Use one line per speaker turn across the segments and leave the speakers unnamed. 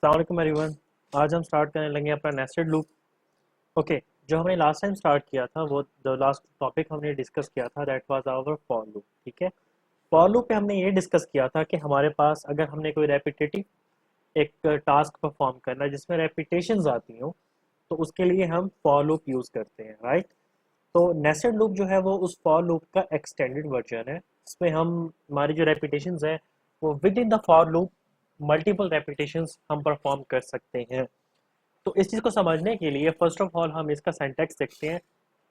अस्सलाम वालेकुम एवरीवन। आज हम स्टार्ट करने लगे अपना नेस्टेड लूप। ओके, जो हमने लास्ट टाइम स्टार्ट किया था वो द लास्ट टॉपिक हमने डिस्कस किया था that was hour for loop. ठीक है, फॉर लूप पे हमने ये डिस्कस किया था कि हमारे पास अगर हमने कोई रेपिटेटिव एक टास्क परफॉर्म करना है जिसमें रेपिटेशंस आती हो तो उसके लिए हम फॉर लूप यूज करते हैं, राइट। तो नेस्टेड लूप जो है वो उस फॉर लूप का एक्सटेंडेड वर्जन है। इसमें हम हमारी जो रेपिटेशंस है वो with in the for loop multiple repetitions हम परफॉर्म कर सकते हैं। तो इस चीज़ को समझने के लिए फर्स्ट ऑफ ऑल हम इसका सिंटैक्स देखते हैं।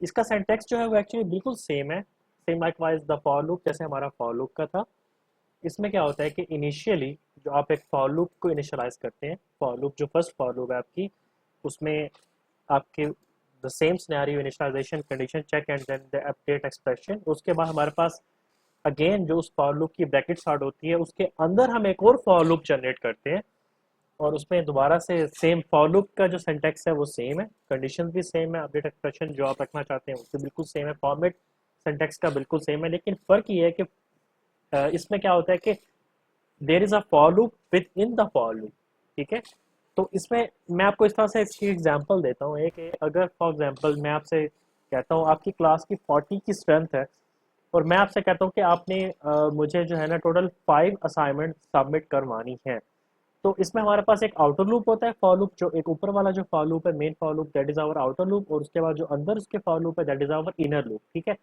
इसका सिंटैक्स जो है वो एक्चुअली बिल्कुल सेम है, same likewise the for loop जैसे हमारा फॉर लूप का था। इसमें क्या होता है कि इनिशियली जो आप एक फॉर लूप को इनिशियलाइज करते हैं, फॉर लूप जो फर्स्ट फॉर लूप है आपकी, उसमें आपके the same scenario initialization condition check and then the update expression. उसके बाद हमारे पास अगेन जो उस फॉर लूप की ब्रैकेट स्टार्ट होती है उसके अंदर हम एक और फॉर लूप जनरेट करते हैं और उसमें दोबारा से सेम फॉर लूप का जो सिंटैक्स है वो सेम है, कंडीशन भी सेम है, अपडेट एक्सप्रेशन जो आप रखना चाहते हैं उससे बिल्कुल सेम है, फॉर्मेट सिंटैक्स का बिल्कुल सेम है। लेकिन फ़र्क ये है कि इसमें क्या होता है कि there is a for loop within the for loop. ठीक है, तो इसमें मैं आपको इस तरह से इसकी एग्जांपल देता हूँ। एक अगर फॉर एग्जांपल मैं आपसे कहता हूँ आपकी क्लास की 40 की स्ट्रेंथ है और मैं आपसे कहता हूँ कि आपने मुझे जो है ना टोटल 5 असाइनमेंट सबमिट करवानी है। तो इसमें हमारे पास एक आउटर लूप होता है फॉर लूप, जो एक ऊपर वाला जो फॉर लूप है main for loop that is our outer loop, और उसके बाद जो अंदर उसके फॉर लूप है that is our inner loop. ठीक है,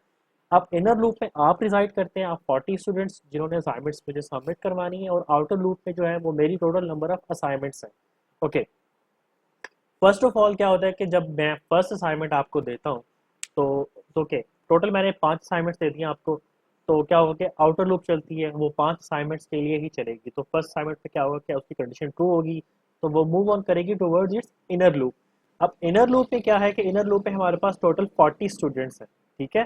आप इनर लूप में आप रिजाइड करते हैं, आप 40 स्टूडेंट्स जिन्होंने असाइनमेंट्स मुझे सबमिट करवानी है, और आउटर लूप में जो है वो मेरी टोटल नंबर ऑफ असाइनमेंट्स है। ओके, फर्स्ट ऑफ ऑल क्या होता है कि जब मैं फर्स्ट असाइनमेंट आपको देता हूँ तो ओके, टोटल मैंने 5 असाइनमेंट्स दे दिए आपको। तो क्या होगा कि आउटर लूप चलती है वो 5 असाइनमेंट्स के लिए ही चलेगी। तो फर्स्ट असाइनमेंट पे क्या होगा कि उसकी कंडीशन ट्रू होगी तो वो मूव ऑन करेगी टुवर्ड्स इट्स इनर लूप। अब इनर लूप में क्या है कि इनर लूप में हमारे पास टोटल 40 स्टूडेंट्स हैं। ठीक है,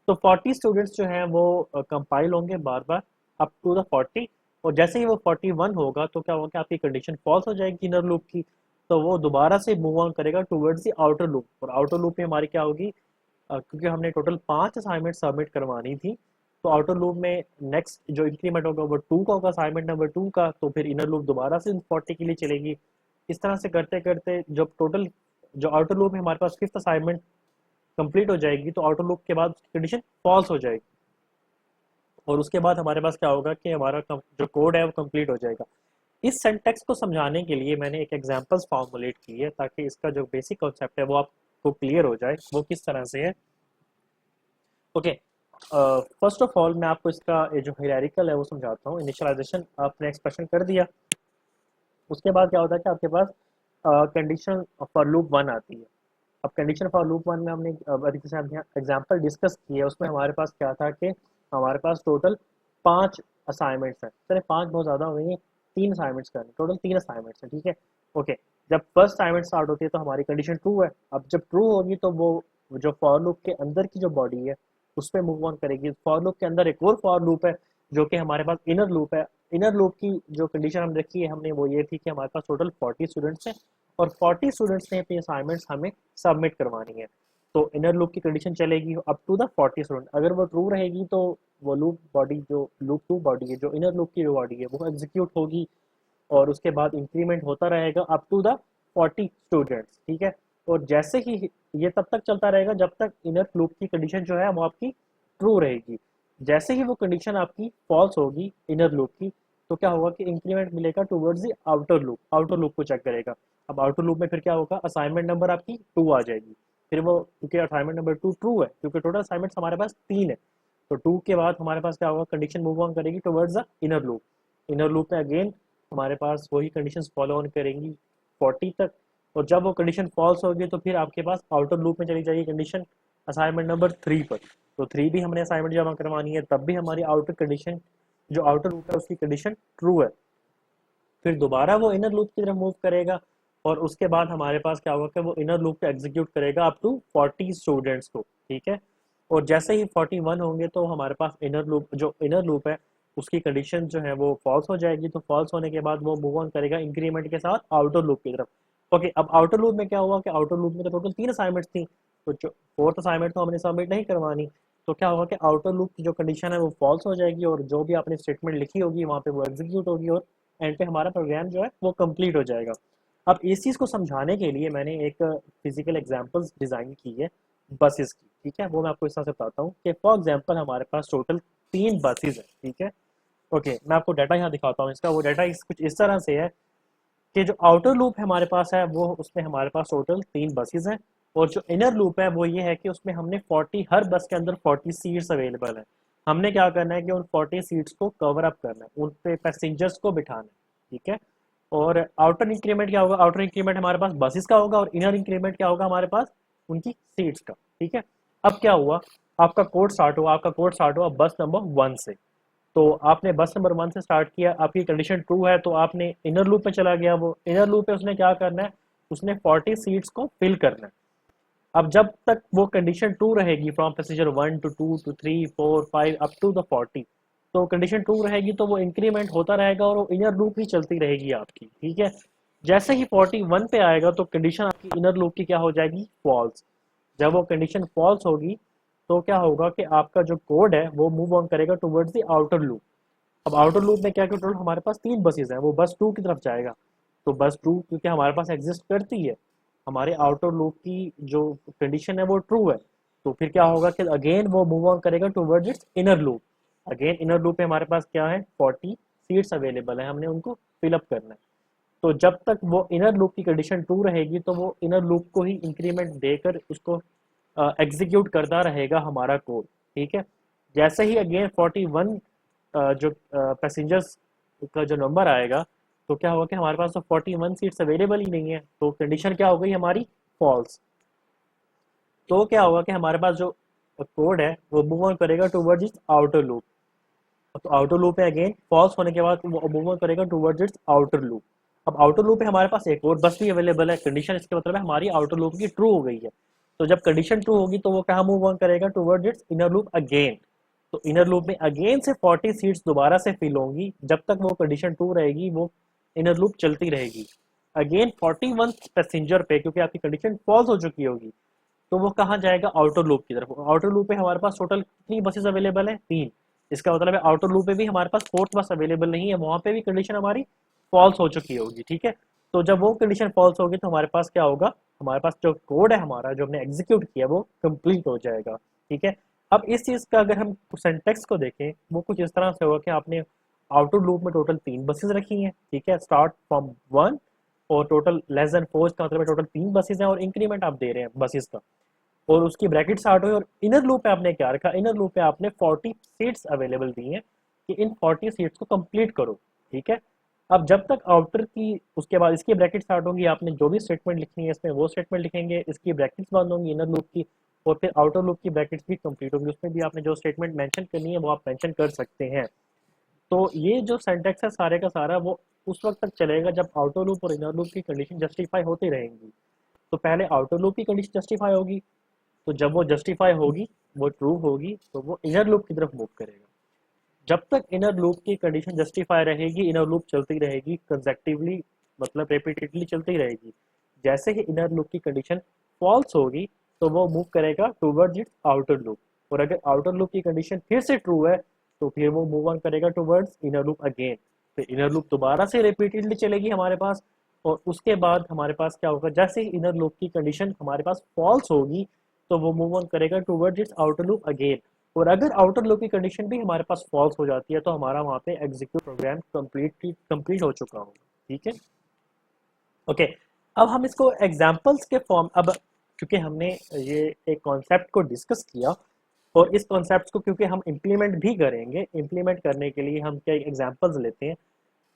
तो 40 स्टूडेंट्स जो हैं वो कंपाइल होंगे बार बार अप टू द 40, और जैसे ही वो 41 होगा तो क्या होगा कि आपकी कंडीशन फॉल्स हो जाएगी इनर लूप की, तो वो दोबारा से मूव ऑन करेगा टुवर्ड्स द आउटर लूप। और आउटर लूप में हमारी क्या होगी, क्योंकि हमने टोटल 5 असाइनमेंट सबमिट करवानी थी तो आउटर लूप में नेक्स्ट जो इंक्रीमेंट होगा वो 2 का होगा, असाइनमेंट नंबर 2 का, तो फिर इनर लूप दोबारा से 40 के लिए चलेगी। इस तरह से करते करते जब टोटल जो आउटर लूप में हमारे पास 5th असाइनमेंट कंप्लीट हो जाएगी तो आउटर लूप के बाद कंडीशन फॉल्स हो जाएगी, और उसके बाद हमारे पास क्या होगा कि हमारा जो कोड है वो कंप्लीट हो जाएगा। इस सिंटैक्स को समझाने के लिए मैंने एक एग्जांपल्स फॉर्मुलेट की है ताकि इसका जो बेसिक कॉन्सेप्ट है वो आपको क्लियर हो जाए वो किस तरह से है। ओके, फर्स्ट ऑफ ऑल मैं आपको इसका ये जो हायरार्किकल है वो समझाता हूँ। इनिशियलाइजेशन आपने एक्सप्रेशन कर दिया, उसके बाद क्या होता है कि आपके पास कंडीशन फॉर लूप 1 आती है। अब कंडीशन फॉर लूप 1 में हमने जैसे एग्जांपल डिस्कस किए उसमें हमारे पास क्या था कि हमारे पास टोटल 5 असाइनमेंट्स हैं। चले 5 बहुत ज़्यादा हो गई हैं, 3 असाइनमेंट्स करने, टोटल 3 असाइनमेंट्स हैं। ठीक है, ओके, जब फर्स्ट असाइनमेंट स्टार्ट होती है तो हमारी कंडीशन ट्रू है। अब जब ट्रू होगी तो वो जो फॉर लूप के अंदर की जो बॉडी है उस पर मूव ऑन करेगी। फॉर लूप के अंदर एक और फॉर लूप है जो कि हमारे पास इनर लूप है। इनर लूप की जो कंडीशन हम रखी है हमने वो ये थी कि हमारे पास टोटल 40 स्टूडेंट्स हैं और 40 स्टूडेंट्स ने अपनी असाइनमेंट्स हमें सबमिट करवानी है। तो इनर लूप की कंडीशन चलेगी अप टू द 40 स्टूडेंट। अगर वो ट्रू रहेगी तो वो लूप बॉडी जो लूप 2 बॉडी है, जो इनर लूप की जो बॉडी है वो एग्जीक्यूट होगी और उसके बाद इंक्रीमेंट होता रहेगा अप टू द 40 स्टूडेंट्स। ठीक है, और जैसे ही ये तब तक चलता रहेगा जब तक इनर लूप की कंडीशन जो है वो आपकी ट्रू रहेगी। जैसे ही वो कंडीशन आपकी फॉल्स होगी इनर लूप की तो क्या होगा कि इंक्रीमेंट मिलेगा towards the outer loop, outer loop को चेक करेगा। अब आउटर लूप में फिर क्या होगा, असाइनमेंट नंबर आपकी 2 आ जाएगी। फिर वो क्योंकि असाइनमेंट नंबर 2 ट्रू है, क्योंकि टोटल असाइनमेंट्स हमारे पास 3 है, तो 2 के बाद हमारे पास क्या होगा, कंडीशन मूव ऑन करेगी towards the inner loop. Inner loop में अगेन हमारे पास वही कंडीशंस फॉलो ऑन करेंगी 40 तक, और जब वो कंडीशन फॉल्स होगी तो फिर आपके पास आउटर लूप में चली जाएगी कंडीशन असाइनमेंट नंबर 3 पर। तो 3 भी हमने असाइनमेंट जमा करवानी है, तब भी हमारी आउटर कंडीशन जो आउटर लूप है उसकी कंडीशन ट्रू है। फिर दोबारा वो इनर लूप की तरफ मूव करेगा और उसके बाद हमारे पास क्या होगा कि वो इनर लूप को एग्जीक्यूट करेगा अप टू 40 स्टूडेंट्स को। ठीक है, और जैसे ही 41 होंगे तो हमारे पास इनर लूप जो इनर लूप है उसकी कंडीशन जो है वो फॉल्स हो जाएगी। तो फॉल्स होने के बाद वो मूव ऑन करेगा इंक्रीमेंट के साथ आउटर लूप की तरफ। ओके, अब आउटर लूप में क्या हुआ कि आउटर लूप में तो टोटल 3 असाइनमेंट्स थी, तो जो 4th असाइनमेंट तो हमने सबमिट नहीं करवानी, तो क्या होगा कि आउटर लूप की जो कंडीशन है वो फॉल्स हो जाएगी और जो भी आपने स्टेटमेंट लिखी होगी वहाँ पे वो एग्जीक्यूट होगी और एंड पे हमारा प्रोग्राम जो है वो कंप्लीट हो जाएगा। अब इस चीज़ को समझाने के लिए मैंने एक फिजिकल एग्जांपल्स डिज़ाइन की है बसेस की, ठीक है। वो मैं आपको इस तरह से बताता हूँ कि फॉर एग्जांपल हमारे पास टोटल 3 बसेस हैं, ठीक है। ओके, मैं आपको डाटा यहाँ दिखाता हूँ इसका। वो डाटा कुछ इस तरह से है कि जो आउटर लूप हमारे पास है वो उसमें हमारे पास टोटल 3 बसेस हैं, और जो इनर लूप है वो ये है कि उसमें हमने 40, हर बस के अंदर 40 सीट्स अवेलेबल है। हमने क्या करना है कि उन 40 सीट्स को कवर अप करना है, उन पे पैसेंजर्स को बिठाना है, ठीक है। और आउटर इंक्रीमेंट क्या होगा? आउटर इंक्रीमेंट हमारे पास बसेस का होगा, और इनर इंक्रीमेंट क्या होगा हमारे पास? उनकी सीट्स का, ठीक है। अब क्या हुआ, आपका कोड स्टार्ट हुआ बस नंबर 1 से। तो आपने बस नंबर 1 से स्टार्ट किया, आपकी कंडीशन ट्रू है, तो आपने इनर लूप में चला गया। वो इनर लूप पे उसने क्या करना है, उसने 40 सीट्स को फिल करना है। अब जब तक वो कंडीशन ट्रू रहेगी, from passenger 1 to 2 to 3 4 5 up to the 40, तो कंडीशन ट्रू रहेगी तो वो इंक्रीमेंट होता रहेगा और वो इनर लूप ही चलती रहेगी आपकी, ठीक है। जैसे ही 41 पे आएगा तो कंडीशन आपकी इनर लूप की क्या हो जाएगी? फॉल्स। जब वो कंडीशन फॉल्स होगी तो क्या होगा कि आपका जो कोड है वो मूव ऑन करेगा टुवर्ड्स द आउटर लूप। अब आउटर लूप में क्या टोटल हमारे पास 3 बसेस हैं, वो बस 2 की तरफ जाएगा। तो बस 2 क्योंकि हमारे पास एग्जिस्ट करती है, हमारे आउटर लूप की जो कंडीशन है वो ट्रू है, तो फिर क्या होगा कि अगेन वो मूव ऑन करेगा towards it's inner loop. Again inner loop में हमारे पास क्या है? 40 सीट्स अवेलेबल है, हमने उनको फिलअप करना है। तो जब तक वो इनर लूप की कंडीशन ट्रू रहेगी तो वो इनर लूप को ही इंक्रीमेंट देकर उसको एग्जीक्यूट करता रहेगा हमारा कोड, ठीक है। जैसे ही अगेन 41 जो पैसेंजर्स का जो नंबर आएगा, तो क्या होगा कि हमारे पास तो 41 सीट्स अवेलेबल ही नहीं है, तो कंडीशन क्या हो गई हमारी? फॉल्स। तो क्या होगा कि हमारे पास जो कोड है वो मूव ऑन करेगा टुवर्ड्स इट्स आउटर लूप। तो आउटर लूप है, अगेन फॉल्स होने के बाद वो मूव ऑन करेगा टुवर्ड्स इट्स आउटर लूप। अब आउटर लूप में हमारे पास एक और बस भी अवेलेबल है, कंडीशन इसके मतलब है हमारी आउटर लूप की ट्रू हो गई है। तो जब कंडीशन ट्रू होगी तो वो कहाँ मूव ऑन करेगा? Towards it's inner loop again. तो इनर लूप में अगेन से 40 सीट्स दोबारा से फिल होंगी, जब तक वो कंडीशन ट्रू रहेगी वो इनर लूप चलती रहेगी। अगेन 41 पैसेंजर पे, क्योंकि आपकी कंडीशन फॉल्स हो चुकी होगी, तो वो कहाँ जाएगा? आउटर लूप की तरफ। आउटर लूप में हमारे पास टोटल कितनी बसेस अवेलेबल है? 3। इसका मतलब है आउटर लूप में भी हमारे पास फोर्थ बस अवेलेबल नहीं है, वहां पे भी कंडीशन हमारी फॉल्स हो चुकी होगी, ठीक है। तो जब वो कंडीशन फॉल्स होगी तो हमारे पास क्या होगा? हमारे पास जो कोड है हमारा जो हमने एग्जीक्यूट किया वो कंप्लीट हो जाएगा, ठीक है। अब इस चीज का अगर हम सिंटेक्स को देखें, वो कुछ इस तरह से होगा कि आपने आउटर लूप में टोटल 3 बसेस रखी हैं, ठीक है, स्टार्ट फ्रॉम 1, और टोटल लेस देन 4 का मतलब टोटल 3 बसेस हैं, और इंक्रीमेंट आप दे रहे हैं बसेस का, और उसकी ब्रैकेट स्टार्ट हुई। और इनर लूप पे आपने क्या रखा? इनर लूप पे आपने 40 सीट्स अवेलेबल दी हैं कि इन 40 सीट्स को कंप्लीट करो, ठीक है। अब जब तक आउटर की, उसके बाद इसकी ब्रैकेट स्टार्ट होंगी, आपने जो भी स्टेटमेंट लिखनी है इसमें वो स्टेटमेंट लिखेंगे, इसकी ब्रैकेट्स बंद होंगी इनर लूप की, और फिर आउटर लूप की ब्रैकेट्स भी कंप्लीट होंगी, उसमें भी आपने जो स्टेटमेंट मेंशन करनी है वो आप मेंशन कर सकते हैं। तो ये जो सिंटैक्स है सारे का सारा वो उस वक्त तक चलेगा जब आउटर लूप और इनर लूप की कंडीशन जस्टिफाई होती रहेंगी। तो पहले आउटर लूप की कंडीशन जस्टिफाई होगी, तो जब वो जस्टिफाई होगी, वो ट्रू होगी, तो वो इनर लूप की तरफ मूव करेगा। जब तक इनर लूप की कंडीशन जस्टिफाई रहेगी इनर लूप चलती रहेगी कंसेक्टिवली, मतलब रिपीटेडली चलती रहेगी। जैसे ही इनर लूप की कंडीशन फॉल्स होगी तो वो मूव करेगा टूवर्ड्स इट्स आउटर लूप, और अगर आउटर लूप की कंडीशन फिर से ट्रू है तो फिर वो मूव ऑन करेगा टूवर्ड्स इनर लूप अगेन। फिर इनर लूप दोबारा से रिपीटेडली चलेगी हमारे पास, और उसके बाद हमारे पास क्या होगा? जैसे ही इनर लूप की कंडीशन हमारे पास फॉल्स होगी तो वो मूव ऑन करेगा towards its outer loop again. और अगर आउटर लूप की कंडीशन भी हमारे पास फॉल्स हो जाती है तो हमारा वहां पे एग्जीक्यूट प्रोग्राम कंप्लीट हो चुका होगा, ठीक है। ओके, अब हम इसको एग्जांपल्स के फॉर्म, अब क्योंकि हमने ये एक कॉन्सेप्ट को डिस्कस किया और इस कॉन्सेप्ट को क्योंकि हम इम्प्लीमेंट भी करेंगे, इम्प्लीमेंट करने के लिए हम क्या एग्जांपल्स लेते हैं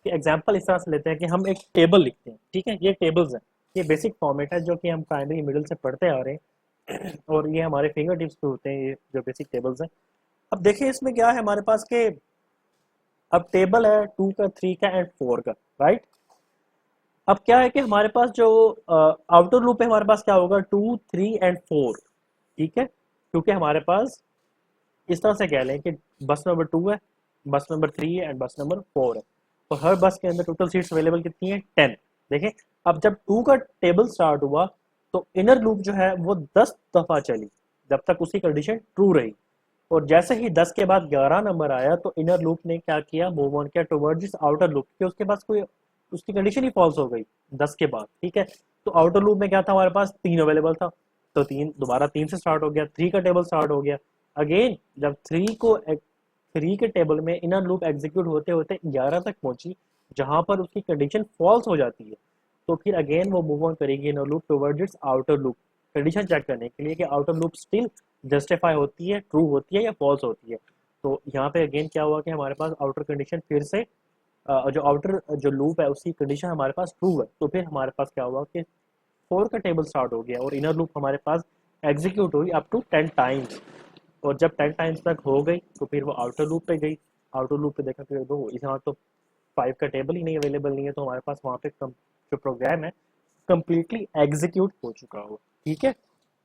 कि एग्जांपल इस तरह से लेते हैं कि हम एक टेबल लिखते हैं, ठीक है। ये टेबल्स हैं, ये बेसिक फॉर्मेट है जो कि हम प्राइमरी मिडिल से पढ़ते आ रहे हैं और ये हमारे फिंगर टिप्स पे होते हैं, ये जो बेसिक टेबल्स हैं। अब देखिए इसमें क्या है हमारे पास के, अब टेबल है 2 का, 3 का एंड 4 का, राइट। अब क्या है कि हमारे पास जो आउटर लूप है हमारे पास क्या होगा? 2, 3 एंड 4, ठीक है। क्योंकि हमारे पास इस तरह से कह लें कि बस नंबर 2 है, बस नंबर 3 है एंड बस नंबर 4 है, और हर बस के अंदर टोटल सीट्स अवेलेबल कितनी है? 10। देखें, अब जब 2 का टेबल स्टार्ट हुआ तो इनर लूप जो है वो 10 दफा चली, जब तक उसकी कंडीशन ट्रू रही, और जैसे ही 10 के बाद 11 नंबर आया तो इनर लूप ने क्या किया? मूव ऑन किया टुवर्ड्स आउटर लूप, क्योंकि उसके पास कोई उसकी कंडीशन ही फॉल्स हो गई 10 के बाद, ठीक है। तो आउटर लूप में क्या था, हमारे पास 3 अवेलेबल था, तो 3 दोबारा 3 से स्टार्ट हो गया, 3 का टेबल स्टार्ट हो गया। अगेन जब 3 के टेबल में इनर लूप एग्जीक्यूट होते होते 11 तक पहुंची, जहां पर उसकी कंडीशन फॉल्स हो जाती है, तो फिर अगेन वो मूव ऑन करेगी inner loop towards its outer loop, condition check करने के लिए कि आउटर लूप स्टिल जस्टिफाई होती है, ट्रू होती है या फॉल्स होती है। तो यहाँ पे अगेन क्या हुआ कि हमारे पास आउटर कंडीशन फिर से जो आउटर जो लूप है उसकी कंडीशन हमारे पास ट्रू है, तो फिर हमारे पास क्या हुआ कि 4 का टेबल स्टार्ट हो गया और इनर लूप हमारे पास एग्जीक्यूट हुई अप टू 10 टाइम्स। और जब 10 टाइम्स तक हो गई तो फिर वो आउटर लूप पे गई, आउटर लूप पे देखा कि दो यहाँ तो 5 का टेबल ही नहीं अवेलेबल नहीं है, तो हमारे पास वहाँ पे जो प्रोग्राम है कम्प्लीटली एग्जीक्यूट हो चुका हो, ठीक है।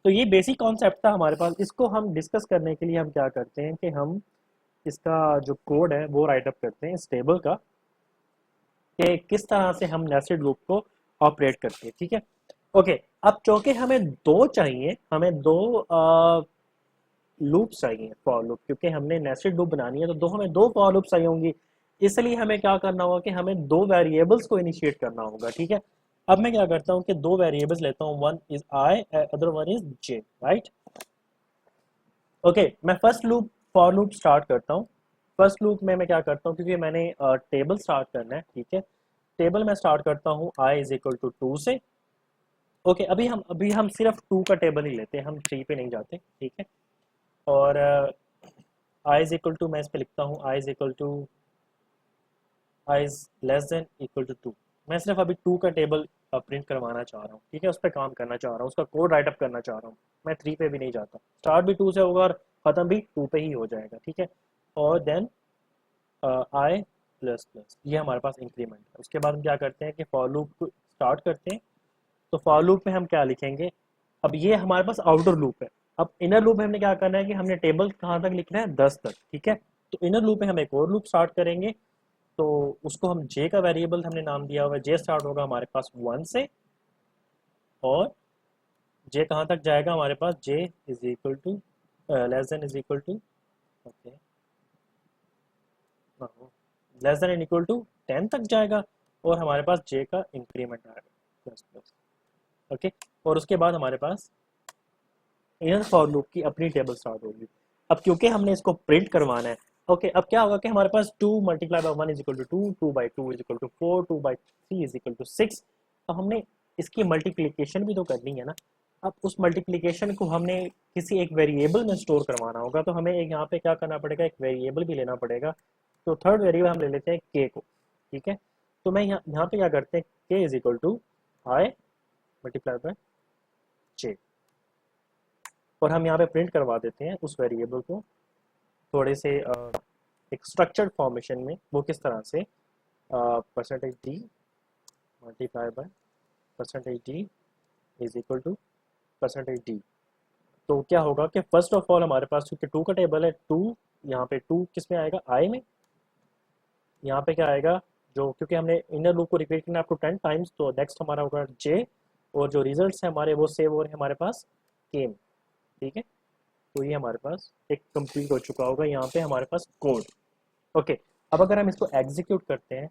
तो ये बेसिक कॉन्सेप्ट था हमारे पास। इसको हम डिस्कस करने के लिए हम क्या करते हैं कि हम इसका जो कोड है वो राइट अप करते हैं इस टेबल का, कि किस तरह से हम नेस्टेड लूप को ऑपरेट करते हैं, ठीक है। ओके, अब चूंकि हमें दो चाहिए, हमें दो लूप चाहिए फॉर लूप, क्योंकि हमने नेस्टेड लूप बनानी है तो हमें दो फॉर लूप चाहिए होंगी। इसलिए हमें क्या करना होगा कि हमें दो वेरिएबल्स को इनिशिएट करना होगा, ठीक है। अब मैं क्या करता हूँ कि दो वेरिएबल्स लेता हूँ, one is I, other one is J, right. Okay, मैं first loop for loop start करता हूँ। फर्स्ट लूप में मैं क्या करता हूँ, क्योंकि मैंने टेबल स्टार्ट करना है, ठीक है। टेबल में स्टार्ट करता हूँ आई इज इक्वल टू 2 से। ओके, अभी हम सिर्फ 2 का टेबल ही लेते हैं, हम 3 पे नहीं जाते, ठीक है। और आई इज इक्वल टू, मैं इस पे लिखता हूँ I is equal to, I is less than equal to 2। मैं सिर्फ अभी 2 का टेबल प्रिंट करवाना चाह रहा हूँ, ठीक है, उस पर काम करना चाह रहा हूँ, उसका कोड राइट अप करना चाह रहा हूँ। मैं 3 पे भी नहीं जाता, स्टार्ट भी 2 से होगा और खत्म भी 2 पे ही हो जाएगा, ठीक है। और देन आई प्लस प्लस, ये हमारे पास इंक्रीमेंट है। उसके बाद हम क्या करते हैं कि फॉर लूप को स्टार्ट करते हैं। तो फॉर लूप में हम क्या लिखेंगे, अब ये हमारे पास आउटर लूप है। अब इनर लूप में हमने क्या करना है कि हमने टेबल कहाँ तक लिखना है, 10 तक, ठीक है। तो इनर लूप में हम एक और लूप स्टार्ट करेंगे, तो उसको हम जे का वेरिएबल हमने नाम दिया हुआ है, जे स्टार्ट होगा हमारे पास 1 से, और जे कहाँ तक जाएगा हमारे पास, J is equal to less than is equal to, okay, less than equal to 10 तक जाएगा, और हमारे पास जे का इंक्रीमेंट आएगा प्लस प्लस, ओके। और उसके बाद हमारे पास इनर फॉर लूप की अपनी टेबल स्टार्ट होगी। अब क्योंकि हमने इसको प्रिंट करवाना है, ओके, अब क्या होगा कि हमारे पास 2 multiply by 1 is equal to 2, 2 by 2 is equal to 4, 2 by 3 is equal to 6। तो हमने इसकी मल्टीप्लिकेशन भी तो करनी है ना। अब उस मल्टीप्लिकेशन को हमने किसी एक वेरिएबल में स्टोर करवाना होगा, तो हमें एक यहाँ पे क्या करना पड़ेगा, एक वेरिएबल भी लेना पड़ेगा। तो थर्ड वेरिएबल हम ले लेते हैं के को, ठीक है। तो मैं यहाँ पे क्या करते हैं, K is equal to I multiply by J, और हम यहाँ पे प्रिंट करवा देते हैं उस वेरिएबल को थोड़े से एक स्ट्रक्चर्ड फॉर्मेशन में। वो किस तरह से, percentage D multiply by percentage D is equal to percentage D. तो क्या होगा कि फर्स्ट ऑफ ऑल हमारे पास क्योंकि 2 का टेबल है, 2 यहाँ पे 2 किस में आएगा, आई में। यहाँ पे क्या आएगा, जो क्योंकि हमने इनर लूप को रिपीट करना है अप टू 10 टाइम्स, तो नेक्स्ट हमारा होगा जे, और जो रिजल्ट्स है हमारे वो सेव हो रहे हैं हमारे पास के में, ठीक है। तो ये हमारे पास एक कंप्लीट हो चुका होगा यहाँ पे हमारे पास कोड, ओके। अब अगर हम इसको एग्जीक्यूट करते हैं,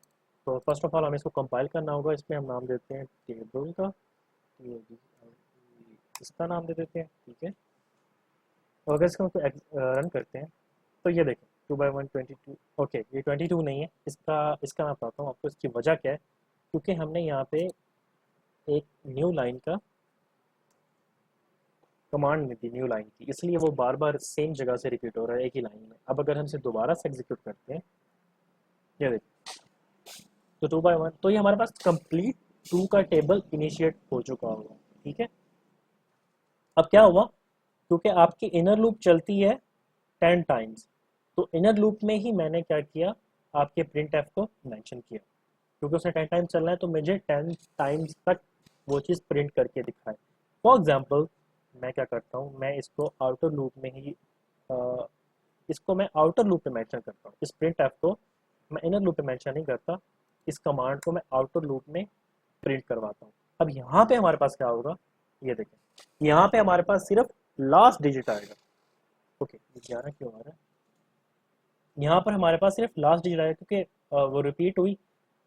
तो फर्स्ट ऑफ ऑल हमें इसको कंपाइल करना होगा। इसमें हम नाम देते हैं टेबल का, इसका नाम दे देते हैं, ठीक है। और अगर इसको रन करते हैं तो ये देखें 2 बाई 1 22, ओके, ये 22 नहीं है, इसका इसका मैं बताता हूँ आपको इसकी वजह क्या है। क्योंकि हमने यहाँ पे एक न्यू लाइन का कमांड में दी, न्यू लाइन की, इसलिए वो बार बार सेम जगह से रिपीट हो रहा है एक ही लाइन में। अब अगर हम इसे दोबारा से एग्जीक्यूट करते हैं, ये देखिए, तो 2 बाई 1, तो ये हमारे पास कंप्लीट 2 का टेबल इनिशिएट हो चुका होगा, ठीक है। अब क्या हुआ, क्योंकि आपकी इनर लूप चलती है 10 टाइम्स, तो इनर लूप में ही मैंने क्या किया, आपके प्रिंट एफ को मेंशन किया, क्योंकि उसने 10 टाइम्स चलना है तो मुझे 10 टाइम्स तक वो चीज़ प्रिंट करके दिखाए। फॉर एग्जाम्पल मैं क्या करता हूँ, मैं इसको आउटर लूप में ही इसको मैं आउटर लूप पे मेंशन करता हूँ, इस प्रिंट एफ को मैं इनर लूप पे मेंशन नहीं करता, इस कमांड को मैं आउटर लूप में प्रिंट करवाता हूँ। अब यहाँ पे हमारे पास क्या होगा, ये देखें, यहाँ पे हमारे पास सिर्फ लास्ट डिजिट आएगा, ओके, 11 क्यों आ रहा है, यहाँ पर हमारे पास सिर्फ लास्ट डिजिट आएगा क्योंकि वो रिपीट हुई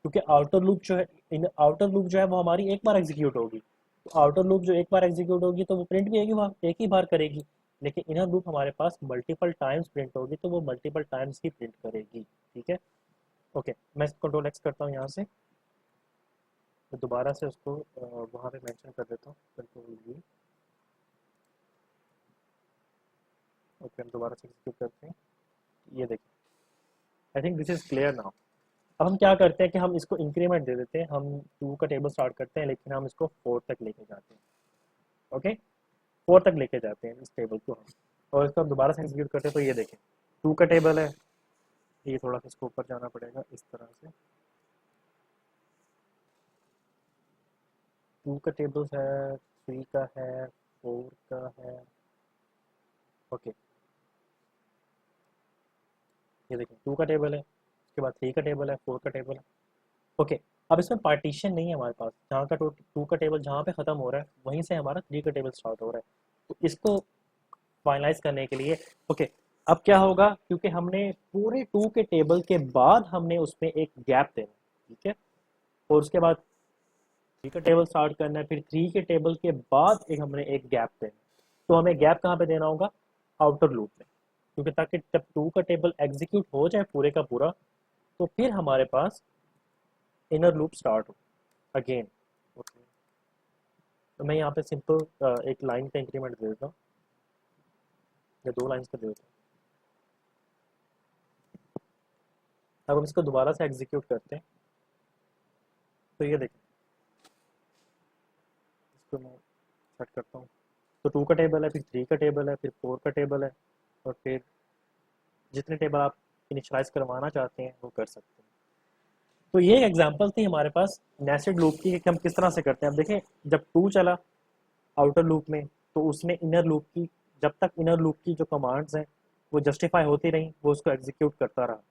क्योंकि आउटर लूप जो है, इन आउटर लूप जो है वो हमारी एक बार एग्जीक्यूट होगी, तो आउटर लूप जो एक बार एग्जीक्यूट होगी तो वो प्रिंट भी एक ही बार करेगी, लेकिन इनर लूप हमारे पास मल्टीपल टाइम्स प्रिंट होगी, तो वो मल्टीपल टाइम्स ही प्रिंट करेगी। ठीक है, ओके, मैं कंट्रोल एक्स करता हूँ यहाँ से, तो दोबारा से उसको वहाँ पे मेंशन कर देता हूँ, कंट्रोल वी। ओके, हम दोबारा से एग्जीक्यूट करते हैं, ये देखिए, I think this is clear now. अब हम क्या करते हैं कि हम इसको इंक्रीमेंट दे देते हैं, हम 2 का टेबल स्टार्ट करते हैं लेकिन हम इसको 4 तक लेके जाते हैं। ओके, 4 तक लेके जाते हैं इस टेबल को हम, और इसको हम दोबारा से एग्जीक्यूट करते हैं, तो ये देखें 2 का टेबल है, ये थोड़ा सा इसको ऊपर जाना पड़ेगा इस तरह से, 2 का टेबल है, 3 का है, 4 का है। ओके, ये देखें 2 का टेबल है, उसके बाद 3 का टेबल है, 4 का टेबल है। ओके, अब इसमें पार्टीशन नहीं है हमारे पास, जहाँ का 2 का टेबल जहाँ पे ख़त्म हो रहा है वहीं से हमारा 3 का टेबल स्टार्ट हो रहा है, तो इसको फाइनलाइज करने के लिए, ओके, अब क्या होगा, क्योंकि हमने पूरे 2 के टेबल के बाद हमने उसमें एक गैप देना, ठीक है, और उसके बाद 3 का टेबल स्टार्ट करना है, फिर 3 के टेबल के बाद हमने एक गैप देना, तो हमें गैप कहाँ पे देना होगा, आउटर लूप में, क्योंकि ताकि जब 2 का टेबल एग्जीक्यूट हो जाए पूरे का पूरा, तो फिर हमारे पास इनर लूप स्टार्ट हो अगेन। ओके, तो मैं यहाँ पे सिंपल एक लाइन का इंक्रीमेंट दे देता हूँ, या 2 लाइन्स का दे देता हूँ। अब हम इसको दोबारा से एग्जीक्यूट करते हैं, तो ये देखिए, इसको मैं सेट करता हूँ, तो 2 का टेबल है, फिर 3 का टेबल है, फिर 4 का टेबल है, और फिर जितने टेबल आप इनिशलाइज करवाना चाहते हैं वो कर सकते हैं। तो ये एक एग्जांपल थी हमारे पास नेस्टेड लूप की कि हम किस तरह से करते हैं। अब देखें, जब 2 चला आउटर लूप में, तो उसने इनर लूप की, जब तक इनर लूप की जो कमांड्स हैं वो जस्टिफाई होती रहीं, वो उसको एग्जीक्यूट करता रहा।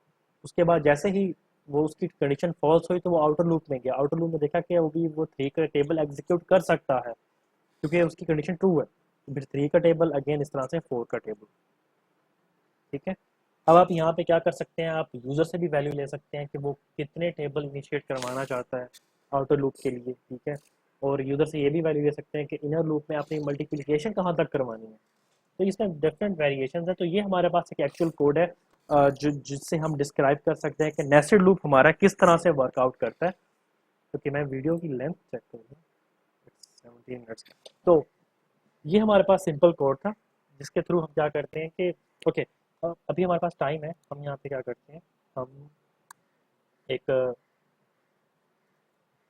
उसके बाद जैसे ही वो उसकी कंडीशन फॉल्स हुई तो वो आउटर लूप में गया, आउटर लूप में देखा कि वो 3 का टेबल एग्जीक्यूट कर सकता है क्योंकि उसकी कंडीशन ट्रू है, तो फिर 3 का टेबल अगेन इस तरह से 4 का टेबल। ठीक है, अब आप यहाँ पे क्या कर सकते हैं, आप यूज़र से भी वैल्यू ले सकते हैं कि वो कितने टेबल इनिशिएट करवाना चाहता है आउटर लूप के लिए। ठीक है, और यूज़र से ये भी वैल्यू ले सकते हैं कि इनर लूप में आपने मल्टीप्लिकेशन कहाँ तक करवानी है, तो इसमें डिफरेंट वेरिएशन है। तो ये हमारे पास एक एक्चुअल कोड है जो जिससे हम डिस्क्राइब कर सकते हैं कि नेस्टेड लूप हमारा किस तरह से वर्कआउट करता है। क्योंकि मैं वीडियो की लेंथ चेक करूँगा, 17 मिनट्स। तो ये हमारे पास सिंपल कोड था जिसके थ्रू हम क्या करते हैं कि ओके, अभी हमारे पास टाइम है, हम यहाँ पे क्या करते हैं, हम एक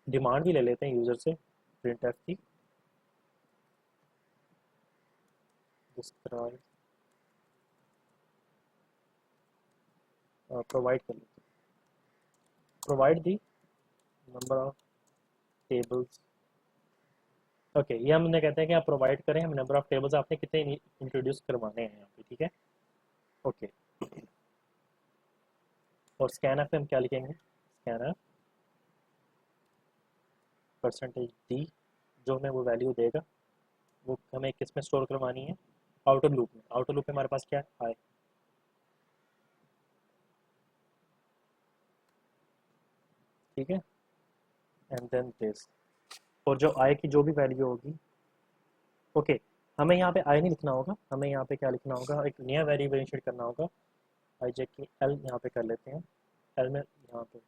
डिमांड भी ले लेते हैं यूज़र से, प्रिंट एफ की डिस्क्राइब प्रोवाइड कर लेते हैं, provide the number of tables. Okay, ये हमने कहते हैं कि आप प्रोवाइड करें हम नंबर ऑफ टेबल्स आपने कितने इंट्रोड्यूस करवाने हैं यहाँ पे। ठीक है, ओके, और स्कैन एफ पे हम क्या लिखेंगे, स्कैन एफ परसेंटेज डी, जो हमें वो वैल्यू देगा वो हमें किस में स्टोर करवानी है, आउटर लूप में। आउटर लूप में हमारे पास क्या है, आई। ठीक है, एंड देन दिस, और जो आई की जो भी वैल्यू होगी, ओके, हमें यहाँ पे आई नहीं लिखना होगा, हमें यहाँ पे क्या लिखना होगा, एक नया वेरिएबल इनिशिएट करना होगा, आई जे की एल यहाँ पे कर लेते हैं, एल में यहाँ पे,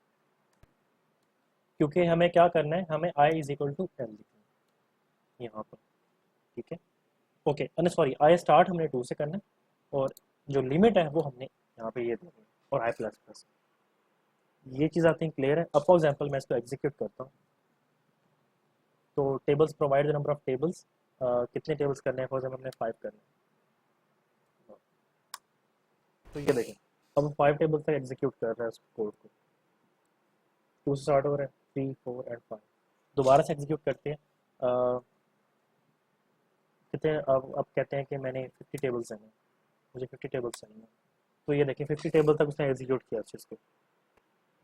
क्योंकि हमें क्या करना है, हमें आई इज इक्वल टू एल लिखना है यहाँ पर। ठीक है, ओके, अरे सॉरी, आई स्टार्ट हमने 2 से करना है, और जो लिमिट है वो हमने यहाँ पे ये देनी है, और आई प्लस प्लस। ये चीज़ आई थिंक क्लियर है। अब फॉर एग्जाम्पल मैं इसको एग्जीक्यूट करता हूँ, तो tables provide the number of tables, कितने टेबल्स करने हैं, फॉर एग्जाम्पल हमने 5 करने हैं, तो ये देखें अब हम 5 टेबल तक एग्जीक्यूट कर रहे हैं उस कोड को, 2 से स्टार्ट हो रहा है, 3 4 एंड 5, दोबारा से एग्जीक्यूट करते हैं, कितने, अब कहते हैं कि मैंने 50 टेबल्स हैं, मुझे 50 टेबल्स चाहिए, तो ये देखें 50 टेबल तक उसने एग्जीक्यूट किया अच्छे से।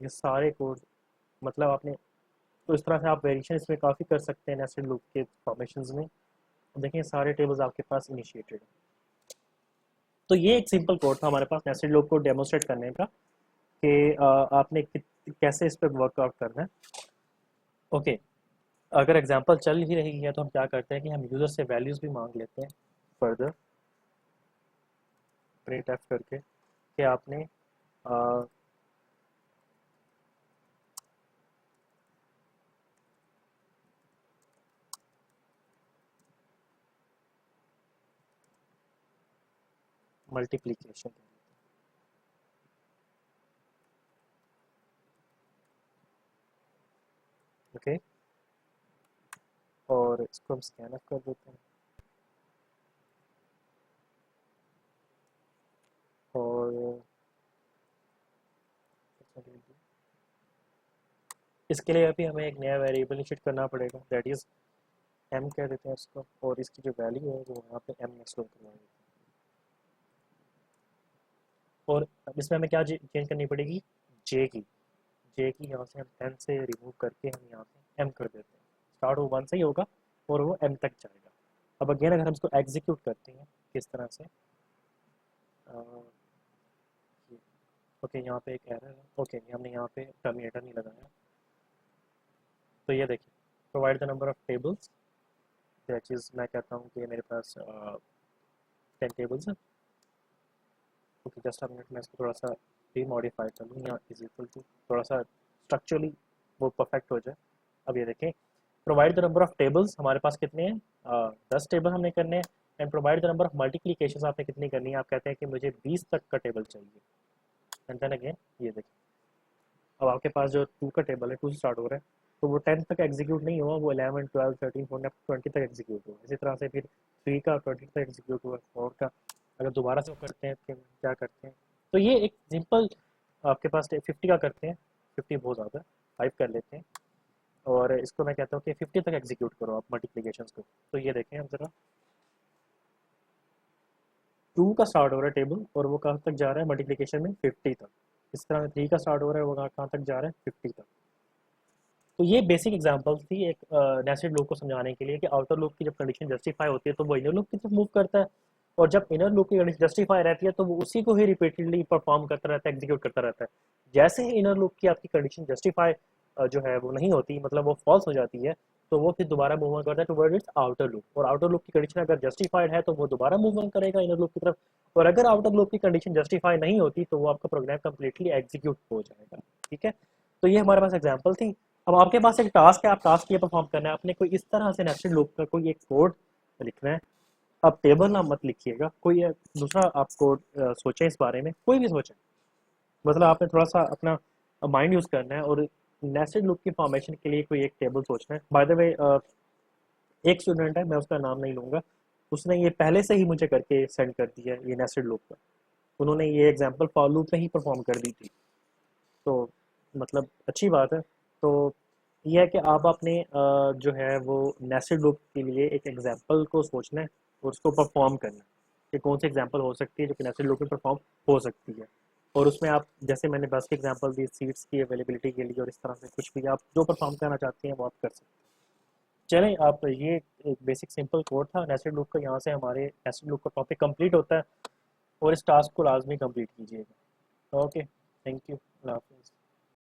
ये सारे कोड, मतलब आपने, तो इस तरह से आप वेरिएशन इसमें काफ़ी कर सकते हैं नेस्टेड लूप के फॉर्मेशंस में। देखें सारे टेबल्स आपके पास इनिशिएटेड हैं। तो ये एक सिंपल कोड था हमारे पास नेस्टेड लूप को डेमोस्ट्रेट करने का कि आपने कैसे इस पर वर्कआउट करना है। ओके, अगर एग्जांपल चल ही रही है तो हम क्या करते हैं कि हम यूज़र से वैल्यूज़ भी मांग लेते हैं फर्दर प्रिंट एफ करके कि आपने मल्टीप्लिकेशन, ओके, और इसको हम स्कैन अप कर देते हैं और इसके लिए अभी हमें एक नया वेरिएबल इनिशिएट करना पड़ेगा, दैट इज एम कह देते हैं इसको, और इसकी जो वैल्यू है वो यहाँ पे एम में स्टोर करवा देते हैं। और अब इसमें हमें क्या चेंज करनी पड़ेगी, जे की, जे की यहाँ से हम 10 से रिमूव करके हम यहाँ पे एम कर देते हैं। स्टार्ट वो 1 से ही होगा और वो एम तक जाएगा। अब अगेन अगर हम इसको एग्जीक्यूट करते हैं किस तरह से, ओके यहाँ पे एक एरर है, ओके हमने यहाँ पे टर्मिनेटर नहीं लगाया। तो ये देखिए, provide the number of tables, that is मैं कहता हूँ कि मेरे पास 10 टेबल्स हैं। ओके जस्ट अ मिनट, मैं इसको थोड़ा सा रीमॉडिफाई कर लूँ, यहाँ इज इक्वल टू थोड़ा सा स्ट्रक्चरली वो परफेक्ट हो जाए। अब ये देखें, provide the number of tables हमारे पास कितने हैं, 10 टेबल हमने करने हैं। And provide the number of multiplication आपने कितनी करनी है, आप कहते हैं कि मुझे 20 तक का टेबल चाहिए। एंड देन अगेन ये देखिए, अब आपके पास जो 2 का टेबल है, 2 से स्टार्ट हो रहा है, तो वो 10 तक एग्जीक्यूट नहीं हुआ, वो 11 12 13 14 20 तक एग्जीक्यूट हुआ। इसी तरह से फिर 3 का 20 तक एग्जीक्यूट हुआ, 4 का। अगर दोबारा से वो करते हैं तो क्या करते हैं, तो ये एक सिंपल आपके पास 50 का करते हैं, 50 बहुत ज़्यादा है, 5 कर लेते हैं। और इसको मैं कहता हूँ कि 50 तक एग्जीक्यूट करो आप मल्टीप्लीकेशन को। तो ये देखें हम जरा, 2 का स्टार्ट हो रहा है टेबल और वो कहाँ तक जा रहा है मल्टीप्लीकेशन में, 50 तक। इस तरह 3 का स्टार्ट हो रहा है, वो कहाँ तक जा रहा है, 50 तक। तो ये बेसिक एग्जांपल थी एक नेस्टेड लूप को समझाने के लिए कि आउटर लूप की जब कंडीशन जस्टिफाई होती है तो वो इनर लूप की तरफ मूव करता है, और जब इनर लूप की कंडीशन जस्टिफाई रहती है तो वो उसी को ही रिपीटेडली परफॉर्म करता रहता है, एग्जीक्यूट करता रहता है। जैसे ही इनर लूप की आपकी कंडीशन जस्टिफाई जो है वो नहीं होती, मतलब वो फॉल्स हो जाती है, तो वो फिर दोबारा मूव ऑन करता है टुवर्ड इट्स आउटर लूप। और आउटर लूप की कंडीशन अगर जस्टिफाइड है तो वो दोबारा मूव ऑन करेगा इनर लूप की तरफ, और अगर आउटर लूप की कंडीशन जस्टिफाई नहीं होती तो वो आपका प्रोग्राम कंप्लीटली एग्जीक्यूट हो जाएगा। ठीक है, तो ये हमारे पास एग्जाम्पल थी। अब आपके पास एक टास्क है, आप टास्क ये परफॉर्म करना है, आपने कोई इस तरह से नेस्टेड लूप का कोई एक कोड लिखना है। आप टेबल नाम मत लिखिएगा, कोई दूसरा आप कोड सोचें इस बारे में, कोई भी सोचें, मतलब आपने थोड़ा सा अपना माइंड यूज करना है और नेस्टेड लूप की फॉर्मेशन के लिए कोई एक टेबल सोचना है। बाय द वे एक स्टूडेंट है, मैं उसका नाम नहीं लूंगा, उसने ये पहले से ही मुझे करके सेंड कर दिया ये नेस्टेड लूप का, उन्होंने ये एग्जांपल फॉर लूप में ही परफॉर्म कर दी थी। तो मतलब अच्छी बात है। तो ये है कि आप अपने जो है वो नेस्टेड लूप के लिए एक एग्जांपल को सोचना है और उसको परफॉर्म करना है कि कौन सी एग्जांपल हो सकती है जो कि नेस्टेड लूप में परफॉर्म हो सकती है। और उसमें आप जैसे मैंने बस की एग्जांपल दी सीट्स की अवेलेबिलिटी के लिए, और इस तरह से कुछ भी आप जो परफॉर्म करना चाहते हैं वो आप कर सकते हैं। चलें, आप ये एक बेसिक सिंपल कोड था नेस्टेड लूप का, यहाँ से हमारे नेस्टेड लूप का टॉपिक कंप्लीट होता है, और इस टास्क को लाजमी कंप्लीट कीजिएगा। ओके, थैंक यू, अल्लाह हाफिज़।